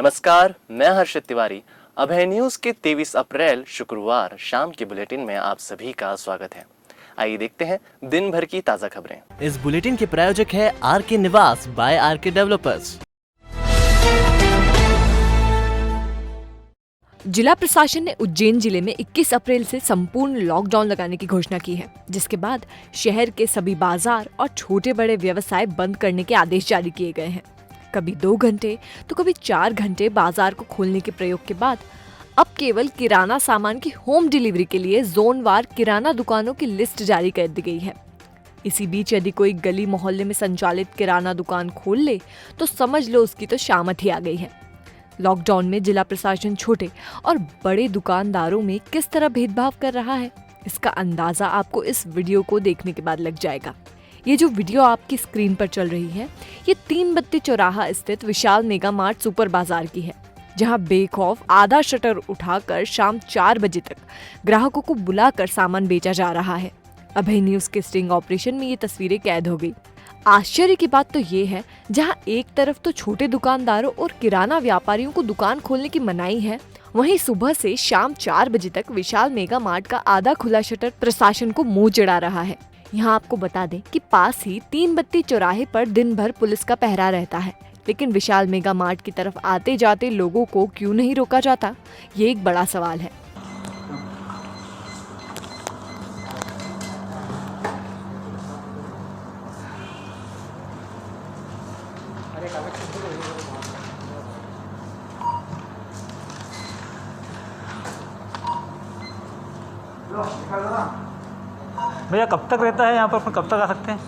नमस्कार, मैं हर्षित तिवारी। अभय न्यूज के 23 अप्रैल शुक्रवार शाम के बुलेटिन में आप सभी का स्वागत है। आइए देखते हैं दिन भर की ताजा खबरें। इस बुलेटिन के प्रायोजक है आरके निवास बाय आरके डेवलपर्स। जिला प्रशासन ने उज्जैन जिले में 21 अप्रैल से संपूर्ण लॉकडाउन लगाने की घोषणा की है, जिसके बाद शहर के सभी बाजार और छोटे बड़े व्यवसाय बंद करने के आदेश जारी किए गए हैं। कभी 2 घंटे तो कभी 4 घंटे बाजार को खोलने के प्रयोग के बाद अब केवल किराना सामान की होम डिलीवरी के लिए जोनवार किराना दुकानों की लिस्ट जारी कर दी गई है। इसी बीच यदि कोई गली मोहल्ले में संचालित किराना दुकान खोल ले तो समझ लो उसकी तो शामत ही आ गई है। लॉकडाउन में जिला प्रशासन छोटे और बड़े दुकानदारों में किस तरह भेदभाव कर रहा है, इसका अंदाजा आपको इस वीडियो को देखने के बाद लग जाएगा। ये जो वीडियो आपकी स्क्रीन पर चल रही है, ये 3 बत्ती चौराहा स्थित विशाल मेगा मार्ट सुपर बाजार की है, जहां बेखौफ आधा शटर उठाकर शाम 4 बजे तक ग्राहकों को बुलाकर सामान बेचा जा रहा है। अभय न्यूज के स्टिंग ऑपरेशन में ये तस्वीरें कैद हो गई। आश्चर्य की बात तो ये है, जहां एक तरफ तो छोटे दुकानदारों और किराना व्यापारियों को दुकान खोलने की मनाही है, वहीं सुबह से शाम 4 बजे तक विशाल मेगा मार्ट का आधा खुला शटर प्रशासन को मुंह चिढ़ा रहा है। यहाँ आपको बता दें कि पास ही 3 बत्ती चौराहे पर दिन भर पुलिस का पहरा रहता है, लेकिन विशाल मेगा मार्ट की तरफ आते जाते लोगों को क्यों नहीं रोका जाता, ये एक बड़ा सवाल है। भैया कब तक रहता है यहाँ पर, कब तक आ सकते हैं?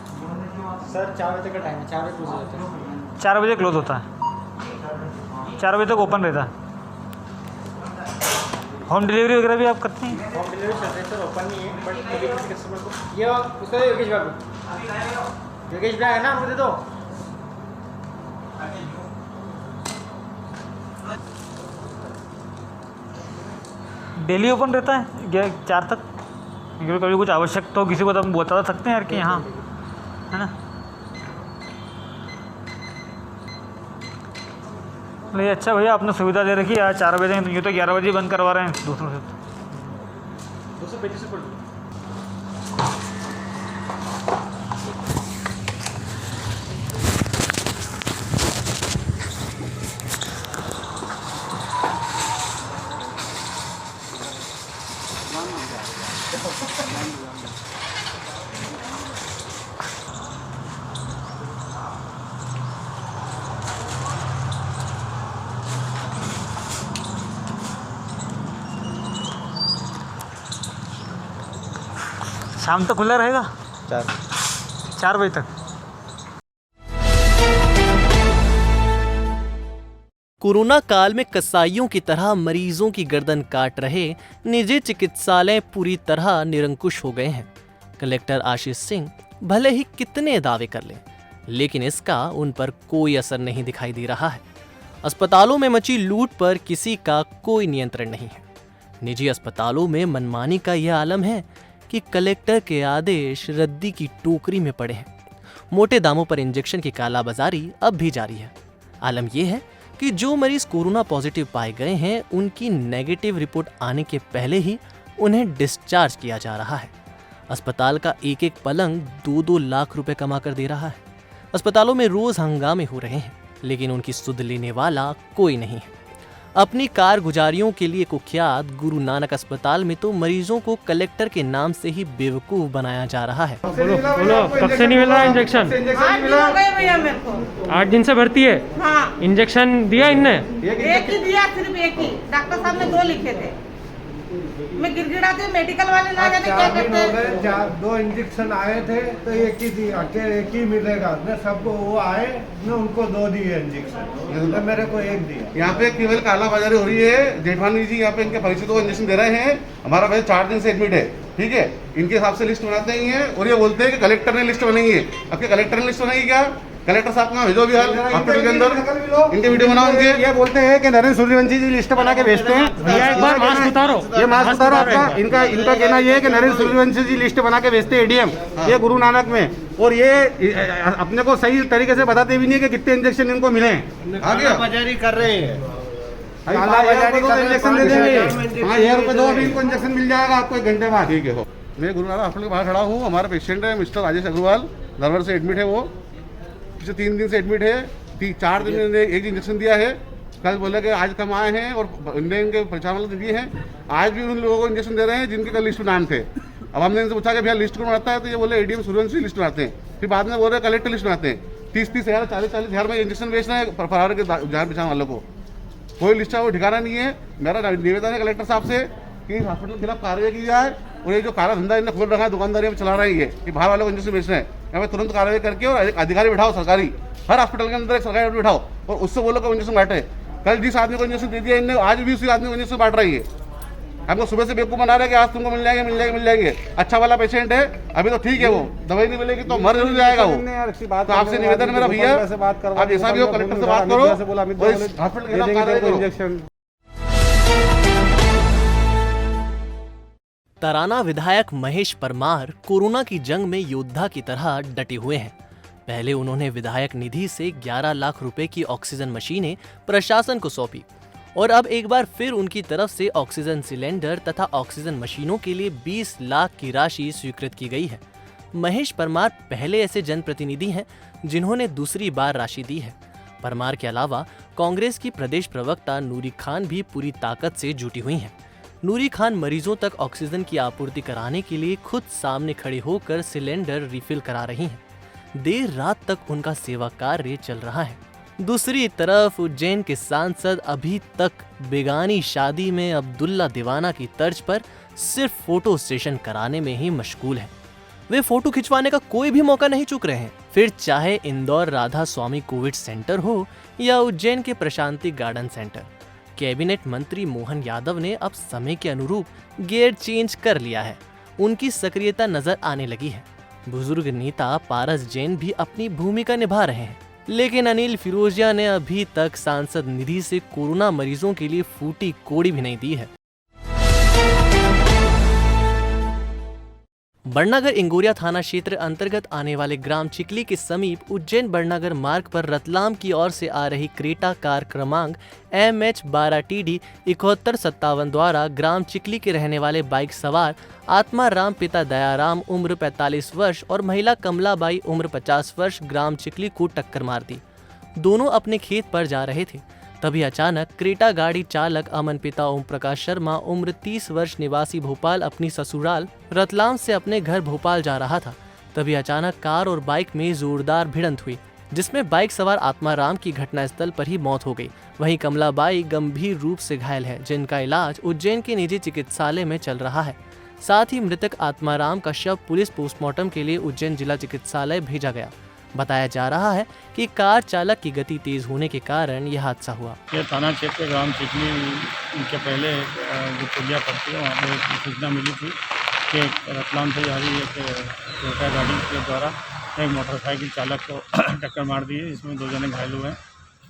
सर 4 बजे का टाइम है, 4 बजे क्लोज होता है। 4 बजे क्लोज होता है, 4 बजे तक ओपन रहता है। होम डिलीवरी वगैरह भी आप करते हैं? होम डिलीवरी चल रही है सर, ओपन नहीं है, बट कभी किसी कस्टमर को ये उसका योगेश भाई है ना, मुझे दे दो। डेली ओपन रहता है 4 तक? क्योंकि कभी कुछ आवश्यक तो किसी को तो हम बता सकते हैं यार कि यहाँ है ना। नहीं अच्छा भैया, आपने सुविधा दे रखी है, आज 4 बजे, ये तो 11 बजे बंद करवा रहे हैं दूसरों से। 235 से पड़ लो। शाम तक खुला रहेगा? 4 बजे तक। कोरोना काल में कसाईयों की तरह मरीजों की गर्दन काट रहे निजी चिकित्सालय पूरी तरह निरंकुश हो गए हैं। कलेक्टर आशीष सिंह भले ही कितने दावे कर लें, लेकिन इसका उन पर कोई असर नहीं दिखाई दे रहा है। अस्पतालों में मची लूट पर किसी का कोई नियंत्रण नहीं है। निजी अस्पतालों में मनमानी का यह आलम है कि कलेक्टर के आदेश रद्दी की टोकरी में पड़े हैं। मोटे दामों पर इंजेक्शन की कालाबाजारी अब भी जारी है। आलम यह है कि जो मरीज कोरोना पॉजिटिव पाए गए हैं, उनकी नेगेटिव रिपोर्ट आने के पहले ही उन्हें डिस्चार्ज किया जा रहा है। अस्पताल का एक एक पलंग 2-2 लाख रुपए कमा कर दे रहा है। अस्पतालों में रोज हंगामे हो रहे हैं, लेकिन उनकी सुध लेने वाला कोई नहीं है। अपनी कारगुजारियों के लिए कुख्यात गुरु नानक अस्पताल में तो मरीजों को कलेक्टर के नाम से ही बेवकूफ बनाया जा रहा है। बोलो कब से नहीं मिल रहा है इंजेक्शन? 8 दिन से भर्ती है। हाँ। इंजेक्शन दिया इनने? एक ही दिया, सिर्फ एक ही। डॉक्टर साहब ने 2 लिखे थे। मैं गिड़गिड़ाती, मेडिकल वाले ना जाने क्या करते हैं। 2 इंजेक्शन आए थे तो एक ही दिया, एक ही मिलेगा न सबको। वो आए न उनको 2 दिए इंजेक्शन, तो मेरे को 1 दिया। यहाँ पे केवल कालाबाजारी हो रही है। जेठवानी जी यहाँ पे इनके परिचितों को इंजेक्शन दे रहे हैं। हमारा भाई 4 दिन से एडमिट है, ठीक है। इनके हिसाब से लिस्ट बनाते ही हैं और ये बोलते हैं कि कलेक्टर ने लिस्ट बनाई है। अब कलेक्टर ने लिस्ट बनाई क्या? कलेक्टर साहब को भेजो भी हाल हॉस्पिटल के अंदर, इनके वीडियो बनाओ। उनके ये बोलते हैं कि नरेंद्र सूर्यवंशी जी लिस्ट बना के भेजते हैं। भैया एक बार मास्क उतारो, ये मास्क उतारो आपका। इनका कहना ये है कि नरेंद्र सूर्यवंशी जी लिस्ट बना के भेजते हैं एडीएम, ये गुरु नानक में। और ये अपने को सही तरीके से बताते भी नहीं है कि कितने इंजेक्शन इनको मिले हैं। कालाबाजारी कर रहे हैं। काला बाजारी कर रहे हैं, इंजेक्शन दे 5,000 देंगे। में इंजेक्शन 5,000 रुपये दो, दे अभी इनको इंजेक्शन मिल जाएगा आपको 1 घंटे बाद। ठीक है हो। मैं गुरुनानक हॉस्पिटल के बाहर खड़ा हूँ। हमारा पेशेंट है मिस्टर राजेश अग्रवाल, नर्वर से एडमिट है। वो पिछले 3 दिन से एडमिट है। 4 दिन में एक इंजेक्शन दिया है। कल बोले कि आज कम आए हैं और इंडियन के पहचान वाले दिए हैं। आज भी उन लोगों को इंजेक्शन दे रहे हैं जिनके कल लिस्ट में नाम थे। अब हमने इनसे पूछा कि भैया लिस्ट कौन बनाता है, तो ये बोले एडीएम सूर्यवंशी लिस्ट बनाते हैं। फिर बाद में बोल रहे कलेक्टर लिस्ट बनाते हैं। 30-30 हज़ार 40-40 हज़ार में इंजेक्शन बेच रहे हैं फरार के जान पहचान वालों को। कोई लिस्ट का वो ठिकाना नहीं है। मेरा निवेदन है कलेक्टर साहब से कि हॉस्पिटल के खिलाफ कार्रवाई की जाए और ये जो काला धंधा इन्हें खोल रखा है, दुकानदारी में चला रही है, ये बाहर वालों को इंजेक्शन बेच रहे हैं, यहाँ पे तुरंत कार्रवाई करके और अधिकारी बिठाओ सरकारी। हर हॉस्पिटल के अंदर एक सरकारी बिठाओ और उससे बोलो कि इंजेक्शन बांटे। कल जिस आदमी को इंजेक्शन दे दिया इनने, आज भी उसी आदमी को इंजेक्शन बांट रही है। हमको सुबह से बेवकूफ़ बना रहे कि आज तुमको मिल जाएंगे। अच्छा वाला पेशेंट है, अभी तो ठीक है, वो दवाई नहीं मिलेगी तो मर जरूर जाएगा वो। तो आपसे निवेदन है मेरा भैया, आप जैसा भी हो कलेक्टर से बात करो और इस हॉस्पिटल के खिलाफ कार्रवाई करो। तराना विधायक महेश परमार कोरोना की जंग में योद्धा की तरह डटे हुए हैं। पहले उन्होंने विधायक निधि से 11 लाख रुपए की ऑक्सीजन मशीनें प्रशासन को सौंपी और अब एक बार फिर उनकी तरफ से ऑक्सीजन सिलेंडर तथा ऑक्सीजन मशीनों के लिए 20 लाख की राशि स्वीकृत की गई है। महेश परमार पहले ऐसे जनप्रतिनिधि हैं जिन्होंने दूसरी बार राशि दी है। परमार के अलावा कांग्रेस की प्रदेश प्रवक्ता नूरी खान भी पूरी ताकत से जुटी हुई हैं। नूरी खान मरीजों तक ऑक्सीजन की आपूर्ति कराने के लिए खुद सामने खड़े होकर सिलेंडर रिफिल करा रही हैं। देर रात तक उनका सेवा कार्य चल रहा है। दूसरी तरफ उज्जैन के सांसद अभी तक बेगानी शादी में अब्दुल्ला दीवाना की तर्ज पर सिर्फ फोटो सेशन कराने में ही मशगूल हैं। वे फोटो खिंचवाने का कोई भी मौका नहीं चूक रहे हैं, फिर चाहे इंदौर राधा स्वामी कोविड सेंटर हो या उज्जैन के प्रशांति गार्डन सेंटर। कैबिनेट मंत्री मोहन यादव ने अब समय के अनुरूप गियर चेंज कर लिया है। उनकी सक्रियता नजर आने लगी है। बुजुर्ग नेता पारस जैन भी अपनी भूमिका निभा रहे हैं, लेकिन अनिल फिरोजिया ने अभी तक सांसद निधि से कोरोना मरीजों के लिए फूटी कोड़ी भी नहीं दी है। बड़नागर इंगोरिया थाना क्षेत्र अंतर्गत आने वाले ग्राम चिकली के समीप उज्जैन बड़नागर मार्ग पर रतलाम की ओर से आ रही क्रेटा कार क्रमांक MH12TD 7157 द्वारा ग्राम चिकली के रहने वाले बाइक सवार आत्मा राम पिता दयाराम उम्र 45 वर्ष और महिला कमलाबाई उम्र 50 वर्ष ग्राम चिकली को टक्कर मार दी। दोनों अपने खेत पर जा रहे थे, तभी अचानक क्रेटा गाड़ी चालक अमन पिता ओम प्रकाश शर्मा उम्र 30 वर्ष निवासी भोपाल अपनी ससुराल रतलाम से अपने घर भोपाल जा रहा था। तभी अचानक कार और बाइक में जोरदार भिड़ंत हुई, जिसमें बाइक सवार आत्माराम की घटनास्थल पर ही मौत हो गई। वहीं कमलाबाई गंभीर रूप से घायल है, जिनका इलाज उज्जैन के निजी चिकित्सालय में चल रहा है। साथ ही मृतक आत्माराम का शव पुलिस पोस्टमार्टम के लिए उज्जैन जिला चिकित्सालय भेजा गया। बताया जा रहा है कि कार चालक की गति तेज होने के कारण यह हादसा हुआ। ये थाना क्षेत्र ग्राम चिकली के पहले जो पुलिया पड़ती है वहाँ पर एक सूचना मिली थी कि रतलाम से जा रही एक टोयोटा गाड़ी के द्वारा एक मोटरसाइकिल चालक को टक्कर मार दी है, जिसमें 2 जने घायल हुए हैं।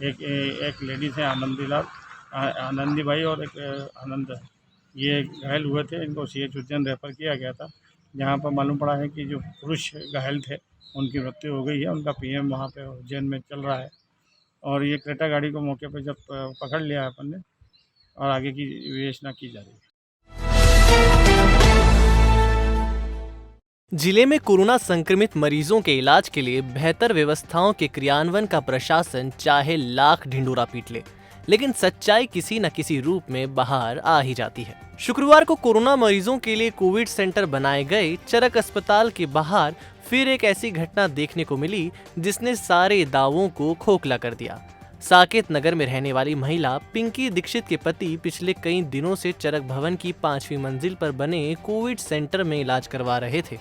एक लेडीज़ है आनंदीबाई और एक आनंद, ये घायल हुए थे। इनको CH उज्जैन रेफर किया गया था, जहाँ पर मालूम पड़ा है कि जो पुरुष घायल थे उनकी मृत्यु हो गई है। उनका PM वहाँ पे उज्जैन में चल रहा है और ये क्रेटा गाड़ी को मौके पर जब पकड़ लिया है अपन ने और आगे की विवेचना की जा रही है। जिले में कोरोना संक्रमित मरीजों के इलाज के लिए बेहतर व्यवस्थाओं के क्रियान्वयन का प्रशासन चाहे लाख ढिंडोरा पीट ले, लेकिन सच्चाई किसी न किसी रूप में बाहर आ ही जाती है। शुक्रवार को कोरोना मरीजों के लिए कोविड सेंटर बनाए गए चरक अस्पताल के बाहर फिर एक ऐसी घटना देखने को मिली जिसने सारे दावों को खोखला कर दिया। साकेत नगर में रहने वाली महिला पिंकी दीक्षित के पति पिछले कई दिनों से चरक भवन की 5वीं मंजिल पर बने कोविड सेंटर में इलाज करवा रहे थे।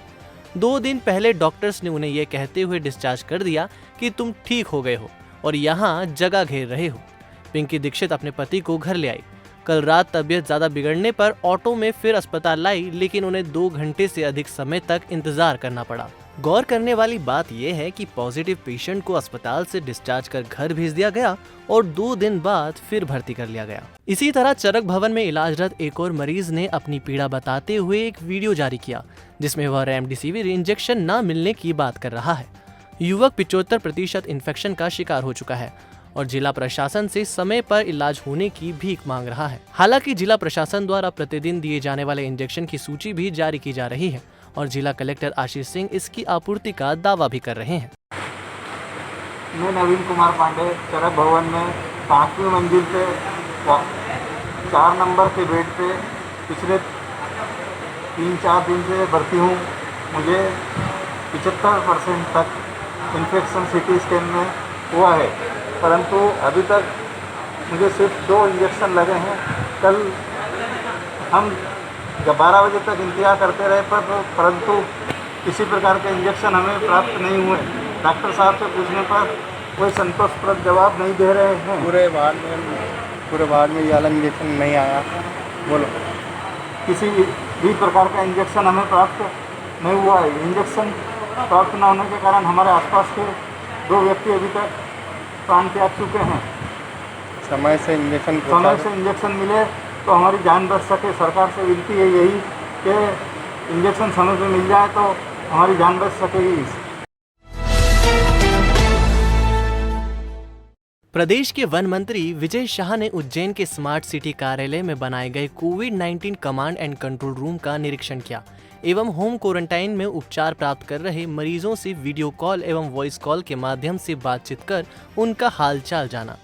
2 दिन पहले डॉक्टर्स ने उन्हें यह कहते हुए डिस्चार्ज कर दिया कि तुम ठीक हो गए हो और यहाँ जगह घेर रहे हो। पिंकी दीक्षित अपने पति को घर ले आई। कल रात तबीयत ज्यादा बिगड़ने पर ऑटो में फिर अस्पताल लाई, लेकिन उन्हें 2 घंटे से अधिक समय तक इंतजार करना पड़ा। गौर करने वाली बात यह है कि पॉजिटिव पेशेंट को अस्पताल से डिस्चार्ज कर घर भेज दिया गया और 2 दिन बाद फिर भर्ती कर लिया गया। इसी तरह चरक भवन में इलाजरत एक और मरीज ने अपनी पीड़ा बताते हुए एक वीडियो जारी किया, जिसमें वह रेमडेसिविर इंजेक्शन न मिलने की बात कर रहा है। युवक 75% इन्फेक्शन का शिकार हो चुका है और जिला प्रशासन से समय पर इलाज होने की भीख मांग रहा है। हालांकि जिला प्रशासन द्वारा प्रतिदिन दिए जाने वाले इंजेक्शन की सूची भी जारी की जा रही है और जिला कलेक्टर आशीष सिंह इसकी आपूर्ति का दावा भी कर रहे हैं। मैं नवीन कुमार पांडे चरक भवन में 5वीं मंजिल पे 4 नंबर के बेड पे पिछले 3-4 दिन से भर्ती हूँ। मुझे 75% तक इन्फेक्शन सीटी स्कैन में हुआ है, परंतु अभी तक मुझे सिर्फ 2 इंजेक्शन लगे हैं। कल हम 12 बजे तक इंतजार करते रहे परंतु किसी प्रकार के इंजेक्शन हमें प्राप्त नहीं हुए। डॉक्टर साहब से पूछने पर कोई संतोषप्रद जवाब नहीं दे रहे हैं। पूरे वार्ड में ये वाला इंजेक्शन नहीं आया। बोलो, किसी भी प्रकार का इंजेक्शन हमें प्राप्त नहीं हुआ है। इंजेक्शन प्राप्त न होने के कारण हमारे आसपास के 2 व्यक्ति अभी तक प्राण त्याग चुके हैं। समय से इंजेक्शन मिले तो हमारी जान बच सके। सरकार से विनती है यही कि इंजेक्शन समय पे मिल जाए तो हमारी जान बच सकेगी। प्रदेश के वन मंत्री विजय शाह ने उज्जैन के स्मार्ट सिटी कार्यालय में बनाए गए कोविड-19 कमांड एंड कंट्रोल रूम का निरीक्षण किया एवं होम क्वारंटाइन में उपचार प्राप्त कर रहे मरीजों से वीडियो कॉल एवं वॉइस कॉल के माध्यम से बातचीत कर उनका हालचाल जाना।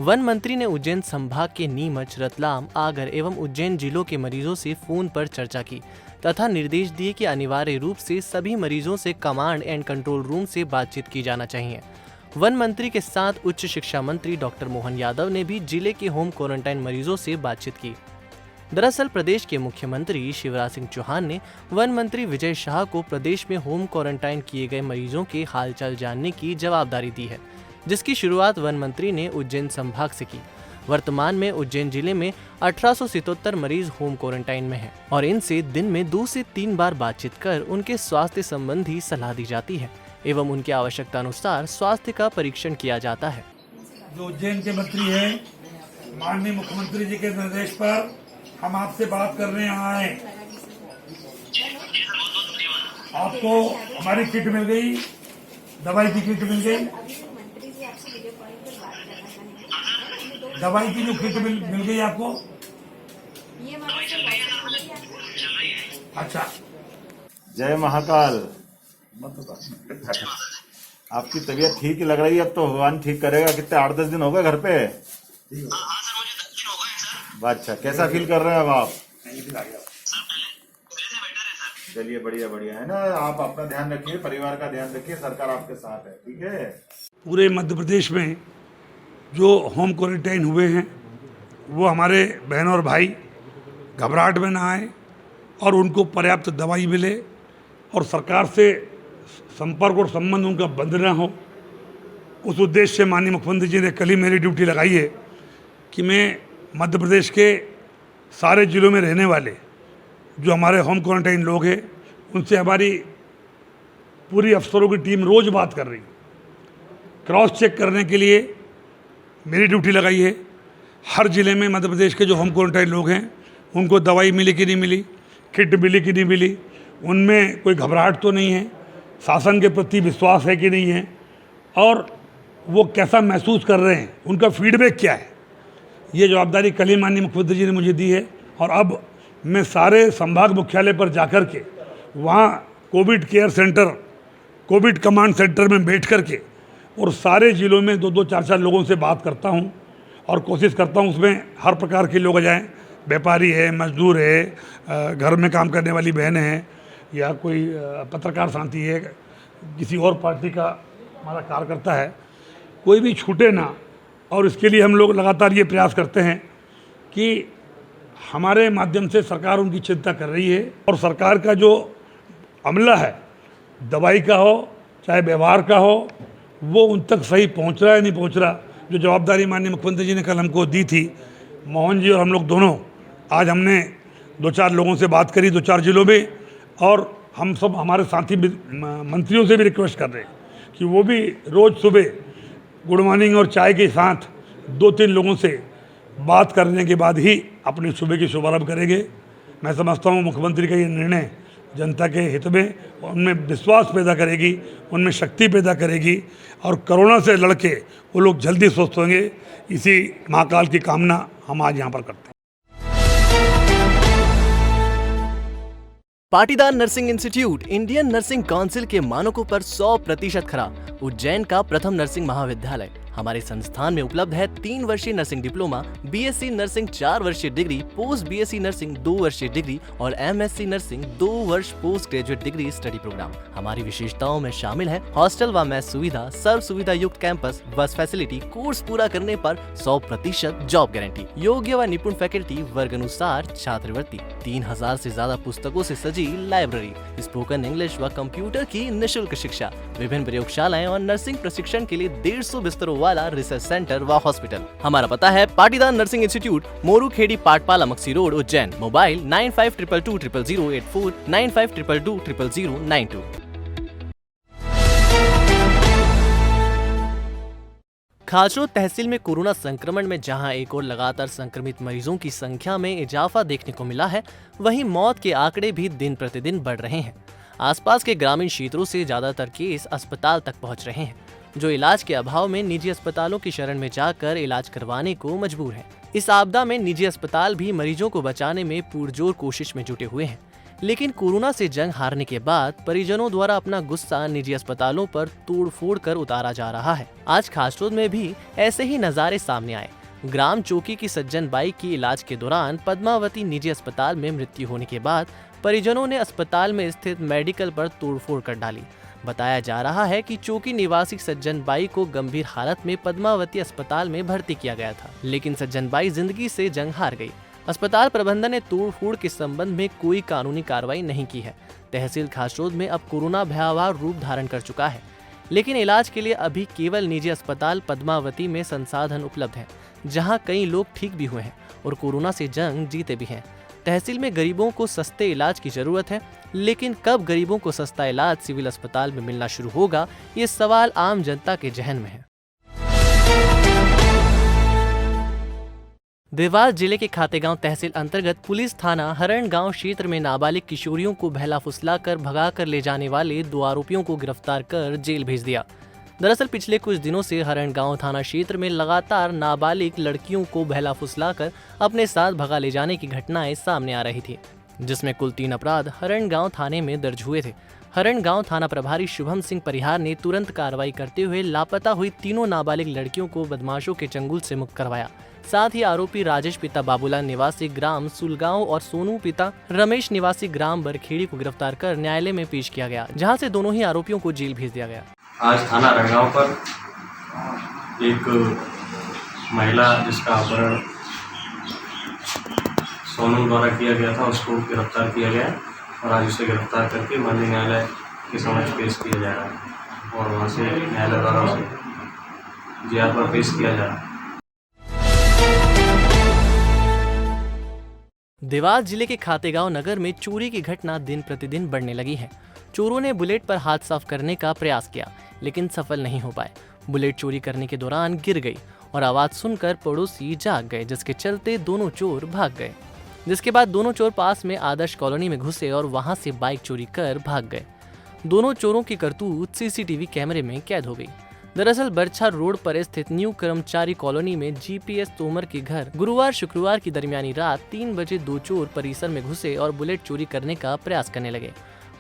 वन मंत्री ने उज्जैन संभाग के नीमच, रतलाम, आगर एवं उज्जैन जिलों के मरीजों से फोन पर चर्चा की तथा निर्देश दिए कि अनिवार्य रूप से सभी मरीजों से कमांड एंड कंट्रोल रूम से बातचीत की जाना चाहिए। वन मंत्री के साथ उच्च शिक्षा मंत्री डॉक्टर मोहन यादव ने भी जिले के होम क्वारंटाइन मरीजों से बातचीत की। दरअसल प्रदेश के मुख्यमंत्री शिवराज सिंह चौहान ने वन मंत्री विजय शाह को प्रदेश में होम क्वारंटाइन किए गए मरीजों के हालचाल जानने की जवाबदारी दी है, जिसकी शुरुआत वन मंत्री ने उज्जैन संभाग से की। वर्तमान में उज्जैन जिले में 1877 मरीज होम क्वारंटाइन में हैं और इनसे दिन में 2 से 3 बार बातचीत कर उनके स्वास्थ्य संबंधी सलाह दी जाती है एवं उनकी आवश्यकता अनुसार स्वास्थ्य का परीक्षण किया जाता है। जो उज्जैन के मंत्री हैं, माननीय मुख्यमंत्री जी के निर्देश पर हम आपसे बात करने आए। आपको हमारी किट मिल गई, दवाई की किट मिल गई। दवाई की जो किट मिल गई आपको। अच्छा, जय महाकाल। आपकी तबीयत ठीक ही लग रही है। अब तो भगवान ठीक करेगा। कितने 8-10 दिन हो गए घर पे? अच्छा, कैसा फील कर रहे हैं अब आप? चलिए, बढ़िया बढ़िया है ना। आप अपना ध्यान रखिए, परिवार का ध्यान रखिए, सरकार आपके साथ है, ठीक है। पूरे मध्य प्रदेश में जो होम क्वारंटाइन हुए हैं वो हमारे बहन और भाई घबराहट में ना आए और उनको पर्याप्त दवाई मिले और सरकार से संपर्क और संबंध उनका बंद ना हो। उस उद्देश्य से माननीय मुख्यमंत्री जी ने कल ही मेरी ड्यूटी लगाई है कि मैं मध्य प्रदेश के सारे जिलों में रहने वाले जो हमारे होम क्वारंटाइन लोग हैं उनसे हमारी पूरी अफसरों की टीम रोज़ बात कर रही है। क्रॉस चेक करने के लिए मेरी ड्यूटी लगाई है। हर ज़िले में मध्य प्रदेश के जो होम क्वारंटाइन लोग हैं उनको दवाई मिली कि नहीं मिली, किट मिली कि नहीं मिली, उनमें कोई घबराहट तो नहीं है, शासन के प्रति विश्वास है कि नहीं है और वो कैसा महसूस कर रहे हैं, उनका फीडबैक क्या है। ये जवाबदारी कल ही माननीय मुख्यमंत्री जी ने मुझे दी है और अब मैं सारे संभाग मुख्यालय पर जाकर के वहाँ Covid care centre, Covid command centre में बैठ कर के और सारे ज़िलों में 2-2, 4-4 लोगों से बात करता हूँ और कोशिश करता हूँ उसमें हर प्रकार के लोग आ जाएँ। व्यापारी है, मजदूर है, घर में काम करने वाली बहनें हैं या कोई पत्रकार साथी है, किसी और पार्टी का हमारा कार्यकर्ता है, कोई भी छूटे ना। और इसके लिए हम लोग लगातार ये प्रयास करते हैं कि हमारे माध्यम से सरकार उनकी चिंता कर रही है और सरकार का जो अमला है, दवाई का हो चाहे व्यवहार का हो, वो उन तक सही पहुंच रहा है नहीं पहुंच रहा। जो जवाबदारी माननीय मुख्यमंत्री जी ने कल हमको दी थी, मोहन जी और हम लोग दोनों, आज हमने 2-4 लोगों से बात करी 2-4 जिलों में और हम सब हमारे साथी मंत्रियों से भी रिक्वेस्ट कर रहे हैं कि वो भी रोज़ सुबह गुड मॉर्निंग और चाय के साथ 2-3 लोगों से बात करने के बाद ही अपने सुबह की शुभारंभ करेंगे। मैं समझता हूँ मुख्यमंत्री का ये निर्णय जनता के हित में, उनमें विश्वास पैदा करेगी, उनमें शक्ति पैदा करेगी और कोरोना से लड़के वो लोग जल्दी स्वस्थ होंगे। इसी महाकाल की कामना हम आज यहाँ पर करते हैं। Patidar nursing institute Indian nursing council के मानकों पर 100% खरा। उज्जैन का प्रथम नर्सिंग महाविद्यालय। हमारे संस्थान में उपलब्ध है 3 वर्षीय नर्सिंग डिप्लोमा, बीएससी नर्सिंग 4 वर्षीय डिग्री, पोस्ट बीएससी नर्सिंग 2 वर्षीय डिग्री और एमएससी नर्सिंग 2 वर्ष post graduate degree study programme. हमारी विशेषताओं में शामिल है हॉस्टल व मेस सुविधा, सर्व सुविधा युक्त कैंपस, बस फैसिलिटी, कोर्स पूरा करने पर 100% जॉब गारंटी, योग्य व निपुण फैकल्टी, वर्ग अनुसार छात्रवृत्ति, 3000 से ज्यादा पुस्तकों से सजी लाइब्रेरी, स्पोकन इंग्लिश व कंप्यूटर की निःशुल्क शिक्षा, विभिन्न प्रयोगशालाएं और नर्सिंग प्रशिक्षण के लिए 150 बिस्तरों वाला रिसर्च सेंटर व हॉस्पिटल। हमारा पता है Patidar nursing institute, Moru Kheri, Patpala, Maksi road, Ujjain. Mobile 9522200084, 9522200092। Khachrod tehsil में कोरोना संक्रमण में जहां एक और लगातार संक्रमित मरीजों की संख्या में इजाफा देखने को मिला है, वहीं मौत के आंकड़े भी दिन प्रतिदिन बढ़ रहे हैं। आसपास के ग्रामीण क्षेत्रों से ज्यादातर केस अस्पताल तक पहुंच रहे हैं, जो इलाज के अभाव में निजी अस्पतालों की शरण में जाकर इलाज करवाने को मजबूर हैं। इस आपदा में निजी अस्पताल भी मरीजों को बचाने में पुरजोर कोशिश में जुटे हुए हैं, लेकिन कोरोना से जंग हारने के बाद परिजनों द्वारा अपना गुस्सा निजी अस्पतालों पर तोड़-फोड़ कर उतारा जा रहा है। आज खासरोद में भी ऐसे ही नजारे सामने आए। ग्राम चौकी की सज्जन बाई की इलाज के दौरान पद्मावती निजी अस्पताल में मृत्यु होने के बाद परिजनों ने अस्पताल में स्थित मेडिकल पर तोड़फोड़ कर डाली। बताया जा रहा है कि चौकी निवासी सज्जन बाई को गंभीर हालत में पद्मावती अस्पताल में भर्ती किया गया था, लेकिन सज्जन बाई जिंदगी से जंग हार गई। अस्पताल प्रबंधन ने तोड़फोड़ के संबंध में कोई कानूनी कार्रवाई नहीं की है। तहसील खासरोद में अब कोरोना भयावह रूप धारण कर चुका है, लेकिन इलाज के लिए अभी केवल निजी अस्पताल पद्मावती में संसाधन उपलब्ध है, जहां कई लोग ठीक भी हुए हैं और कोरोना से जंग जीते भी हैं। तहसील में गरीबों को सस्ते इलाज की जरूरत है, लेकिन कब गरीबों को सस्ता इलाज सिविल अस्पताल में मिलना शुरू होगा, ये सवाल आम जनता के जहन में है। देवास जिले के खातेगांव तहसील अंतर्गत पुलिस थाना हरण गांव क्षेत्र में नाबालिग किशोरियों को बहला फुसलाकर भगाकर ले जाने वाले 2 आरोपियों को गिरफ्तार कर जेल भेज दिया। दरअसल पिछले कुछ दिनों से हरण गांव थाना क्षेत्र में लगातार नाबालिग लड़कियों को बहला फुसलाकर अपने साथ भगा ले जाने की घटनाएं सामने आ रही थी, जिसमें कुल 3 अपराध हरण गांव थाने में दर्ज हुए थे। हरण गांव थाना प्रभारी शुभम सिंह परिहार ने तुरंत कार्रवाई करते हुए लापता हुई तीनों नाबालिग लड़कियों को बदमाशों के चंगुल से मुक्त करवाया। साथ ही आरोपी राजेश पिता बाबूलाल निवासी ग्राम सुलगांव और सोनू पिता रमेश निवासी ग्राम बरखेड़ी को गिरफ्तार कर न्यायालय में पेश किया गया, जहां से दोनों ही आरोपियों को जेल भेज दिया गया। आज थाना हरणगांव पर एक महिला जिसका अपहरण सोनू द्वारा किया गया था, उसको गिरफ्तार किया गया और आज उसे गिरफ्तार करके माननीय न्यायालय के समक्ष पेश किया जा रहा है और वहाँ से न्यायालय द्वारा उसे जेल पर पेश किया जा रहा है। देवास जिले के खातेगांव नगर में चोरी की घटना दिन प्रतिदिन बढ़ने लगी है। चोरों ने बुलेट पर हाथ साफ करने का प्रयास किया, लेकिन सफल नहीं हो पाए। बुलेट चोरी करने के दौरान गिर गई और आवाज सुनकर पड़ोसी जाग गए, जिसके चलते दोनों चोर भाग गए। जिसके बाद दोनों चोर पास में आदर्श कॉलोनी में घुसे और वहां से बाइक चोरी कर भाग गए। दोनों चोरों की करतूत सीसीटीवी कैमरे में कैद हो गई। दरअसल बरछा रोड पर स्थित न्यू कर्मचारी कॉलोनी में जीपीएस तोमर के घर गुरुवार शुक्रवार की दरमियानी रात 3 बजे 2 चोर परिसर में घुसे और बुलेट चोरी करने का प्रयास करने लगे।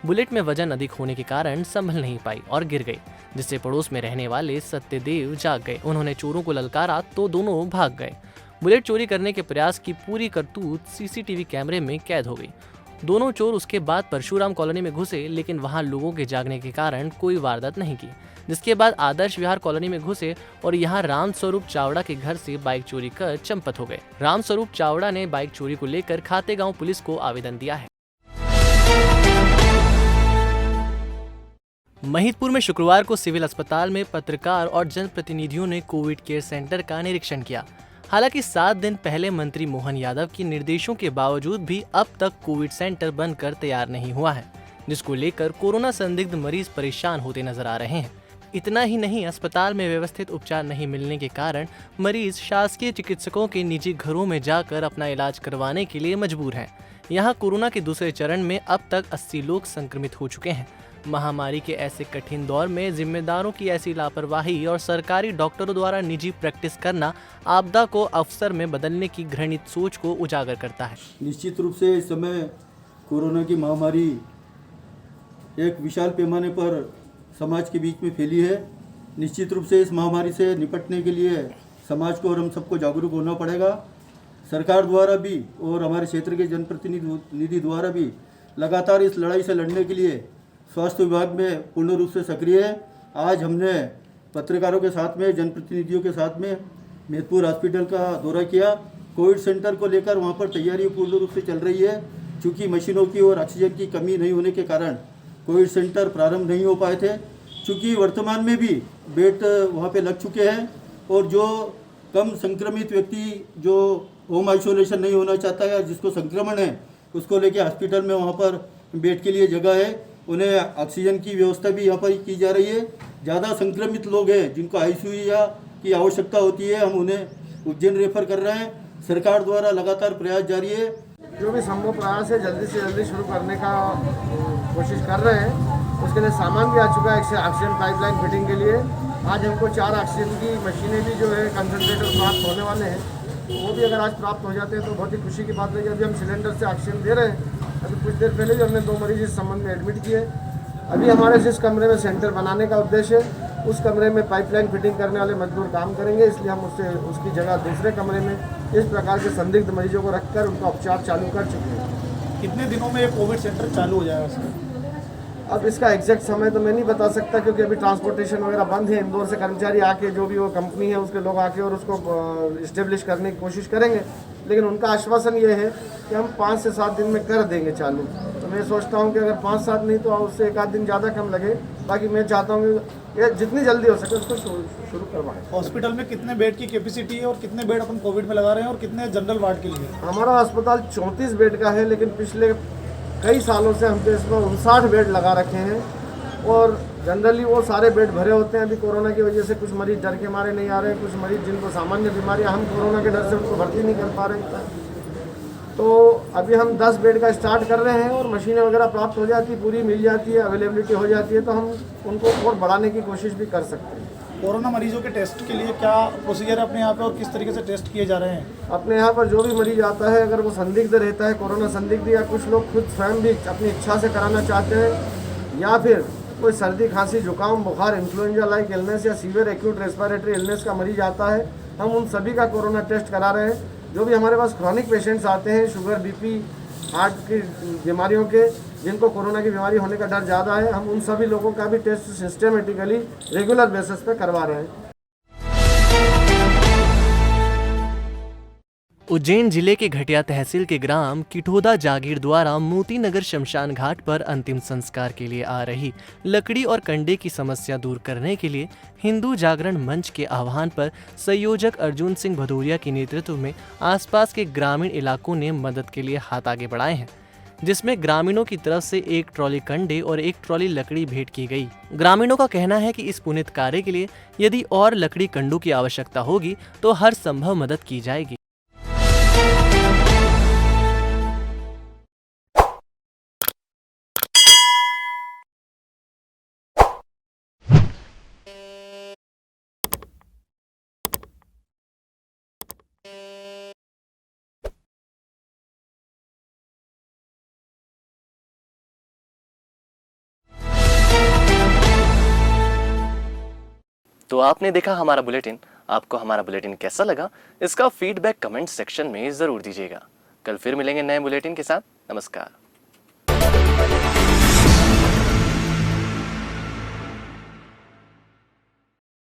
बुलेट में वजन अधिक होने के कारण संभल नहीं पाई और गिर गई, जिससे पड़ोस में रहने वाले सत्यदेव जाग गए। उन्होंने चोरों को ललकारा तो दोनों भाग गए। बुलेट चोरी करने के प्रयास की पूरी करतूत सीसीटीवी कैमरे में कैद हो गई। दोनों चोर उसके बाद परशुराम कॉलोनी में घुसे, लेकिन वहां लोगों के जागने के कारण कोई वारदात नहीं की। जिसके बाद आदर्श विहार कॉलोनी में घुसे और यहां रामस्वरूप चावड़ा के घर से बाइक चोरी कर चंपत हो गए। रामस्वरूप चावड़ा ने बाइक चोरी को लेकर खातेगांव पुलिस को आवेदन दिया है। महिदपुर में शुक्रवार को सिविल अस्पताल में पत्रकार और जनप्रतिनिधियों ने कोविड केयर सेंटर का निरीक्षण किया। हालांकि 7 दिन पहले मंत्री मोहन यादव के निर्देशों के बावजूद भी अब तक कोविड सेंटर बनकर तैयार नहीं हुआ है, जिसको लेकर कोरोना संदिग्ध मरीज परेशान होते नजर आ रहे हैं। इतना ही नहीं, अस्पताल में व्यवस्थित उपचार नहीं मिलने के कारण मरीज शासकीय चिकित्सकों के निजी घरों में जाकर अपना इलाज करवाने के लिए मजबूर हैं। यहाँ कोरोना के दूसरे चरण में अब तक 80 लोग संक्रमित हो चुके हैं। महामारी के ऐसे कठिन दौर में जिम्मेदारों की ऐसी लापरवाही और सरकारी डॉक्टरों द्वारा निजी प्रैक्टिस करना आपदा को अवसर में बदलने की घृणित सोच को उजागर करता है। निश्चित रूप से इस समय कोरोना की महामारी एक विशाल पैमाने पर समाज के बीच में फैली है। निश्चित रूप से इस महामारी से निपटने के लिए समाज को और हम सबको जागरूक होना पड़ेगा। सरकार द्वारा भी और हमारे क्षेत्र के जनप्रतिनिधि द्वारा भी लगातार इस लड़ाई से लड़ने के लिए स्वास्थ्य विभाग में पूर्ण रूप से सक्रिय है। आज हमने पत्रकारों के साथ में, जनप्रतिनिधियों के साथ में मेदपुर हॉस्पिटल का दौरा किया। कोविड सेंटर को लेकर वहाँ पर तैयारी पूर्ण रूप से चल रही है। चूँकि मशीनों की और ऑक्सीजन की कमी नहीं होने के कारण कोविड सेंटर प्रारंभ नहीं हो पाए थे। चूँकि वर्तमान में भी बेड वहाँ पे लग चुके हैं और जो कम संक्रमित व्यक्ति जो होम आइसोलेशन नहीं होना चाहता है, जिसको संक्रमण है, उसको लेके हॉस्पिटल में वहाँ पर बेड के लिए जगह है। उन्हें ऑक्सीजन की व्यवस्था भी यहाँ पर की जा रही है। ज़्यादा संक्रमित लोग हैं जिनको आईसीयू या की आवश्यकता होती है, हम उन्हें उज्जैन रेफर कर रहे हैं। सरकार द्वारा लगातार प्रयास जारी है। जो भी संभव प्रयास है जल्दी से जल्दी शुरू करने का कोशिश कर रहे हैं। उसके लिए सामान भी आ चुका है ऑक्सीजन पाइपलाइन फिटिंग के लिए। आज हमको 4 ऑक्सीजन की मशीनें भी जो है कंसनट्रेटर प्राप्त होने वाले हैं। वो भी अगर आज प्राप्त हो जाते हैं तो बहुत ही खुशी की बात है। अभी हम सिलेंडर से ऑक्सीजन दे रहे हैं। अभी कुछ देर पहले जो हमने 2 मरीज इस संबंध में एडमिट किए। अभी हमारे जिस कमरे में सेंटर बनाने का उद्देश्य है, उस कमरे में पाइपलाइन फिटिंग करने वाले मजदूर काम करेंगे, इसलिए हम उसकी जगह दूसरे कमरे में इस प्रकार के संदिग्ध मरीजों को रखकर उनका उपचार चालू कर चुके हैं। कितने दिनों में ये कोविड सेंटर चालू हो जाएगा सर? अब इसका एग्जैक्ट समय तो मैं नहीं बता सकता, क्योंकि अभी ट्रांसपोर्टेशन वगैरह बंद है। इंदौर से कर्मचारी आके, जो भी वो कंपनी है उसके लोग आके और उसको इस्टेब्लिश करने की कोशिश करेंगे। लेकिन उनका आश्वासन ये है कि हम 5 से 7 दिन में कर देंगे चालू। तो मैं सोचता हूँ कि अगर 5-7 नहीं तो उससे 1 आध दिन ज़्यादा कम लगे। बाकी मैं चाहता हूँ कि ये जितनी जल्दी हो सके उसको शुरू करवाएं। हॉस्पिटल में कितने बेड की कैपेसिटी है और कितने बेड अपन कोविड में लगा रहे हैं और कितने जनरल वार्ड के लिए? हमारा अस्पताल 34 बेड का है, लेकिन पिछले कई सालों से हम इसमें 59 बेड लगा रखे हैं और जनरली वो सारे बेड भरे होते हैं। अभी कोरोना की वजह से कुछ मरीज डर के मारे नहीं आ रहे हैं, कुछ मरीज जिनको सामान्य बीमारियां, हम कोरोना के डर से उनको भर्ती नहीं कर पा रहे। तो अभी हम 10 बेड का स्टार्ट कर रहे हैं और मशीनें वगैरह प्राप्त हो जाती, पूरी मिल जाती है, अवेलेबिलिटी हो जाती है, तो हम उनको और बढ़ाने की कोशिश भी कर सकते हैं। कोरोना मरीजों के टेस्ट के लिए क्या प्रोसीजर है अपने यहाँ पे और किस तरीके से टेस्ट किए जा रहे हैं? अपने यहाँ पर जो भी मरीज आता है, अगर वो संदिग्ध रहता है, कोरोना संदिग्ध, या कुछ लोग खुद स्वयं भी अपनी इच्छा से कराना चाहते हैं, या फिर कोई सर्दी, खांसी, जुकाम, बुखार, इन्फ्लुएंजा लाइक इलनेस या सीवियर एक्यूट रेस्पिरेटरी इलनेस का मरीज आता है, हम उन सभी का कोरोना टेस्ट करा रहे हैं। जो भी हमारे पास क्रॉनिक पेशेंट्स आते हैं, शुगर, बीपी, हार्ट की बीमारियों के, जिनको कोरोना की बीमारी होने का डर ज़्यादा है, हम उन सभी लोगों का भी टेस्ट सिस्टमेटिकली रेगुलर बेसिस पे करवा रहे हैं। उज्जैन जिले के घटिया तहसील के ग्राम किठोदा जागीर द्वारा मोती नगर शमशान घाट पर अंतिम संस्कार के लिए आ रही लकड़ी और कंडे की समस्या दूर करने के लिए हिंदू जागरण मंच के आह्वान पर संयोजक अर्जुन सिंह भदौरिया के नेतृत्व में आसपास के ग्रामीण इलाकों ने मदद के लिए हाथ आगे बढ़ाए हैं, जिसमें ग्रामीणों की तरफ से 1 ट्रॉली कंडे और 1 ट्रॉली लकड़ी भेंट की गई। ग्रामीणों का कहना है कि इस पुनीत कार्य के लिए यदि और लकड़ी कंडों की आवश्यकता होगी तो हर संभव मदद की जाएगी। तो आपने देखा हमारा बुलेटिन। आपको हमारा बुलेटिन कैसा लगा, इसका फीडबैक कमेंट सेक्शन में ज़रूर दीजिएगा। कल फिर मिलेंगे नए बुलेटिन के साथ। नमस्कार।